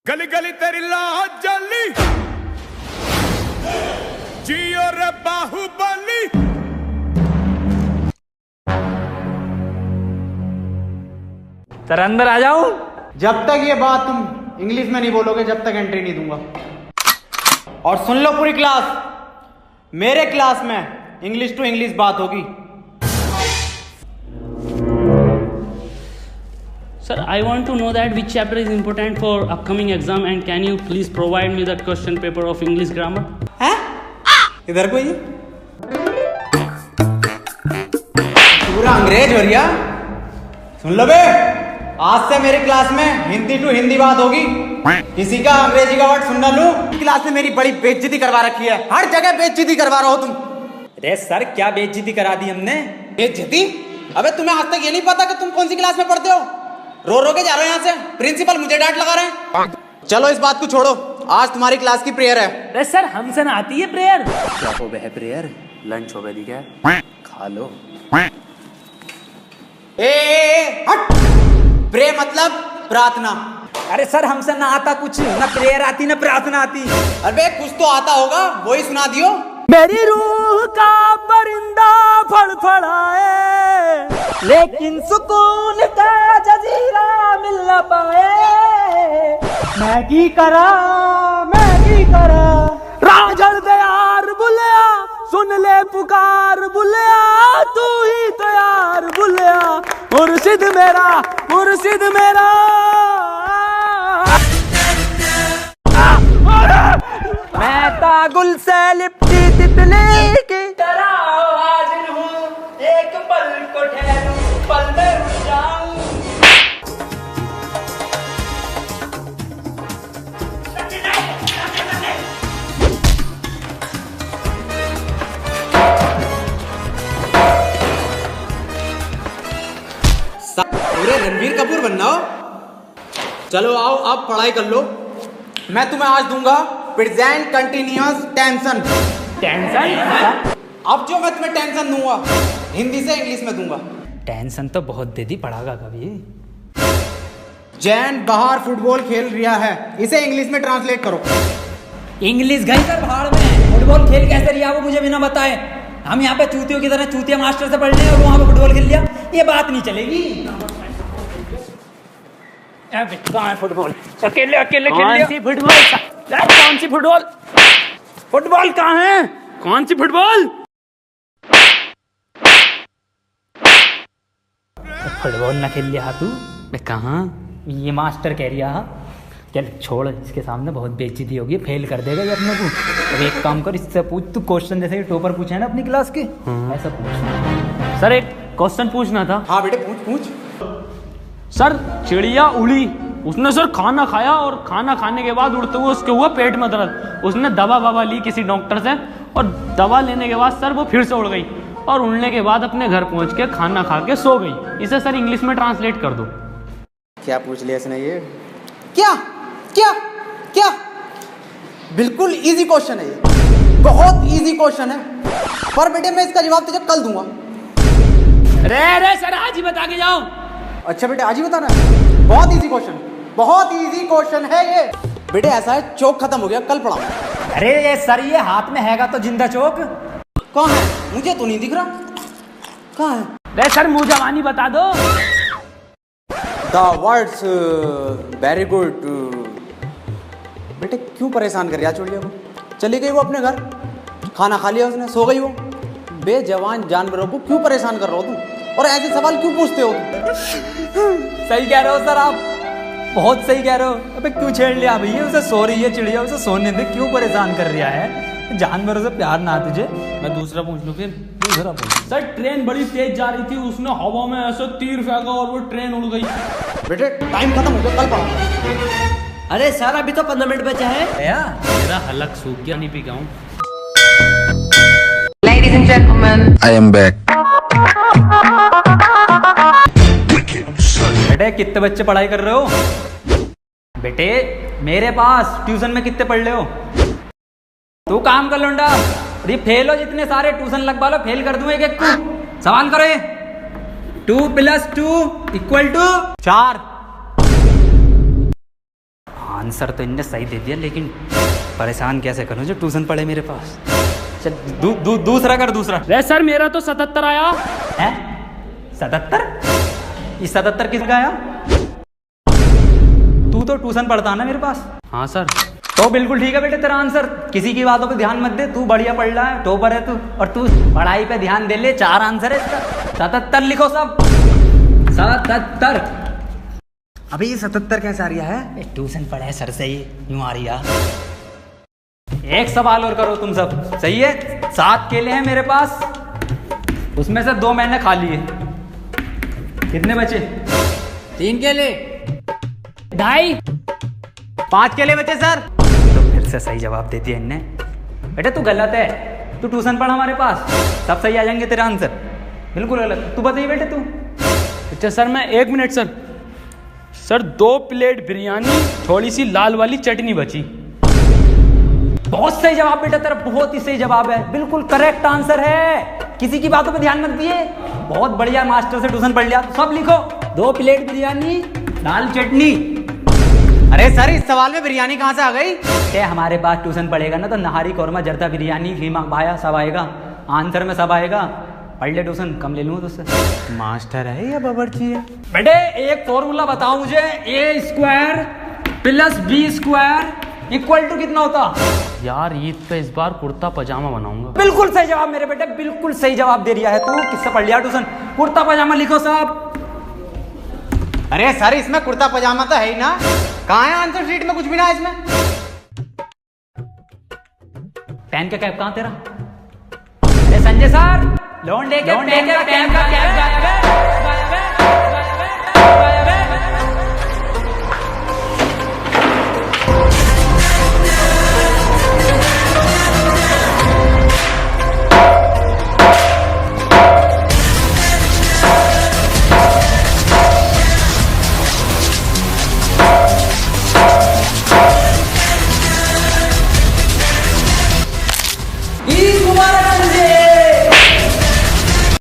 गली गली तेरी लाज जली जियो रे बाहुबली। सर अंदर आ जाऊं? जब तक ये बात तुम इंग्लिश में नहीं बोलोगे जब तक एंट्री नहीं दूंगा। और सुन लो पूरी क्लास, मेरे क्लास में इंग्लिश टू इंग्लिश बात होगी। Sir, I want to know that which chapter is important for upcoming exam and can you please provide me that question paper of English grammar? हैं? इधर कोई पूरा अंग्रेज हो रिया। सुन लो बे, आज से मेरी क्लास में हिंदी टू हिंदी बात होगी। किसी का अंग्रेजी का वर्ड सुन ना लूं। क्लास में मेरी बड़ी बेइज्जती करवा रखी है, हर जगह बेइज्जती करवा रहे हो तुम। अरे सर क्या बेइज्जती करा दी हमने? बेइज्जती? अबे तुम्हें आज तक ये नहीं पता कि तुम कौन सी क्लास में पढ़ते हो? रो रो के जा रहे हो यहाँ से, प्रिंसिपल मुझे डांट लगा रहे हैं। चलो इस बात को छोड़ो, आज तुम्हारी क्लास की प्रेयर है। अरे सर हमसे ना आती है प्रेयर। क्या हो बे प्रेयर? लंच हो गई क्या? खा लो। ए हट, प्रे मतलब प्रार्थना। अरे सर हमसे ना आता कुछ, ना प्रेयर आती ना प्रार्थना आती। अबे कुछ तो आता होगा, वही सुना दियो। मेरी रूह का परिंदा फड़फड़ाए लेकिन सुकून का जजीरा मिल न पाए। मैगी करा राजड़ दे यार बुलिया, सुन ले पुकार बुलिया, तू ही तो यार बुलिया, मुर्शिद मेरा मैं तागुल से लिपटी तितली की तरह हाजिर हूँ, एक पल को ठहरूं, पल में रुक जाऊं। पूरे रणबीर कपूर बनना हो? चलो आओ आप पढ़ाई कर लो। मैं तुम्हें आज दूंगा प्रेजेंट कंटिन्यूअस टेंशन। अब जो मैं तुम्हें टेंशन दूंगा हिंदी से इंग्लिश में दूंगा। टेंशन तो बहुत दे दी, पढ़ागा कभी? जैन बाहर फुटबॉल खेल रहा है, इसे इंग्लिश में ट्रांसलेट करो। इंग्लिश गई सर भाड़ में, फुटबॉल खेल कैसे रिया वो मुझे भी ना बताए। हम यहाँ पे चूतियों की तरह चूतिया मास्टर से पढ़ रहे हैं और वहाँ पे फुटबॉल खेल लिया, ये बात नहीं चलेगी। कहाँ है फुटबॉल? अकेले खेल लिया। कौन सी फुटबॉल? फुटबॉल कहाँ है? कौन सी फुटबॉल? फुटबॉल ना खेल लिया तू? मैं कहाँ? ये मास्टर कह रिया। चल छोड़, इसके सामने बहुत बेइज्जती होगी, फेल कर देगा ये अपने को। अब एक काम कर, इससे पूछ तू क्वेश्चन, जैसे टॉपर पूछा है ना अपनी क्लास के, ऐसा पूछ। सर एक क्वेश्चन पूछना था। हाँ बेटे पूछ। सर चिड़िया उड़ी, उसने सर खाना खाया और खाना खाने के बाद उड़ते हुए उसके हुआ पेट में दर्द। उसने दवा ली किसी डॉक्टर से और दवा लेने के बाद सर वो फिर से उड़ गई और उड़ने के बाद अपने घर पहुंच के खाना खा के सो गई। इसे सर इंग्लिश में ट्रांसलेट कर दो। क्या पूछ लिया इसने ये? क्या क्या क्या? बिल्कुल इजी क्वेश्चन है ये, बहुत इजी क्वेश्चन है, पर बेटे मैं इसका जवाब तुझे कल दूंगा। रे सर आज ही बता के जाओ। अच्छा बेटे आज ही बताना है? बहुत इजी क्वेश्चन है ये। बेटे ऐसा है, चौक खत्म हो गया, कल पढ़ाऊंगा। अरे ये सर ये हाथ में हैगा तो जिंदा चौक कहाँ है? मुझे तो नहीं दिख रहा, कहाँ है? रे सर मुँह जवानी बता दो। The words very good. बेटे क्यों परेशान कर रहा चुड़िया को? चली गई वो अपने घर, खाना खा लिया उसने, सो गई वो। बेजवान जानवरों को क्यों परेशान कर रहे हो तुम, और ऐसे सवाल क्यों पूछते हो? सही कह रहे हो सर आप, बहुत सही कह रहे हो। अबे क्यों छेड़ लिया भैया? उसे सो रही है चिड़िया, उसे सोने दे, क्यों परेशान कर रहा है? जानवरों से प्यार ना तुझे? मैं दूसरा पूछ लूं फिर? दूसरा पूछ। सर ट्रेन बड़ी तेज जा रही थी, उसने हवा में ऐसे तीर फेंका और वो ट्रेन उड़ गई। बेटे टाइम खत्म हो गया, कल पढ़ाऊंगा। अरे सर अभी तो 15 मिनट बचा है। मेरा हलक सूख गया, नहीं P गाऊं। Ladies and gentlemen, I am back. बेटे कितने बच्चे पढ़ाई कर रहे हो? बेटे मेरे पास ट्यूशन में कितने पढ़ रहे हो? तू काम कर लूंडा, ये फेल हो, जितने सारे ट्यूशन लगवा लो, फेल कर दूं एक को। सवाल करो। 2 + 2 = 4। आंसर तो इनने सही दे दिया, लेकिन परेशान कैसे करूँ जो ट्यूशन पढ़े मेरे पास। चल दूसरा कर, दूसरा। अरे सर मेरा तो 77 आया है। 77? ये 77 किसका आया? तू तो ट्यूशन पढ़ता है ना मेरे पास। हाँ सर। तो बिल्कुल ठीक है बेटे तेरा आंसर, किसी की बातों पे ध्यान मत दे, तू बढ़िया पढ़ रहा है, टॉपर है तू, और तू पढ़ाई पे ध्यान दे ले। 4 आंसर है इसका। 77 लिखो सब। 77। अबे ये 77 कैसे आ रहा है? ट्यूशन पढ़े सर से ही यूं आ रही है। एक सवाल और करो तुम सब, सही है? 7 केले हैं मेरे पास, उसमें से 2 मैंने खा लिए, कितने बचे? 3 केले। 2.5। 5 केले बचे सर। तो फिर से सही जवाब दे दिया इनने। बेटा तू गलत है, तू ट्यूशन पढ़ हमारे पास, सब सही आ जाएंगे तेरा आंसर। बिल्कुल गलत। तू बताइए बेटे तू। अच्छा सर मैं 1 minute sir. Sir 2 plate biryani, थोड़ी सी लाल वाली चटनी बची। बहुत सही जवाब बेटा तेरा, बहुत ही सही जवाब है, बिल्कुल करेक्ट आंसर है। किसी की बातों पे ध्यान मत दिए, बहुत बढ़िया मास्टर से ट्यूशन पढ़ लिया। तो सब लिखो, 2 प्लेट बिरयानी, लाल चटनी। अरे सर इस सवाल में बिरयानी कहाँ से आ गई? क्या हमारे पास ट्यूशन पढ़ेगा ना तो नहारी, कौरमा, जर्दा, बिरयानी, खीमा, भाया सब आएगा, आंसर में सब आएगा। पढ़ ले ट्यूशन, कम ले लूँ तुझसे। मास्टर है या बावर्ची है? बेटे एक फॉर्मूला बताओ मुझे, A² + B² इक्वल टू कितना होता? यार ईद पे इस बार कुर्ता पजामा बनाऊंगा। बिल्कुल सही जवाब मेरे बेटे, बिल्कुल सही जवाब दे दिया है तू। किससे पढ़ लिया ट्यूशन? कुर्ता पजामा लिखो सब। अरे सर इसमें कुर्ता पजामा तो है ही ना, कहाँ है आंसर शीट में? कुछ भी ना है इसमें। पेन का कैप कहाँ तेरा? अरे संजय सर, लोन लेके पेन का कैप गायब है।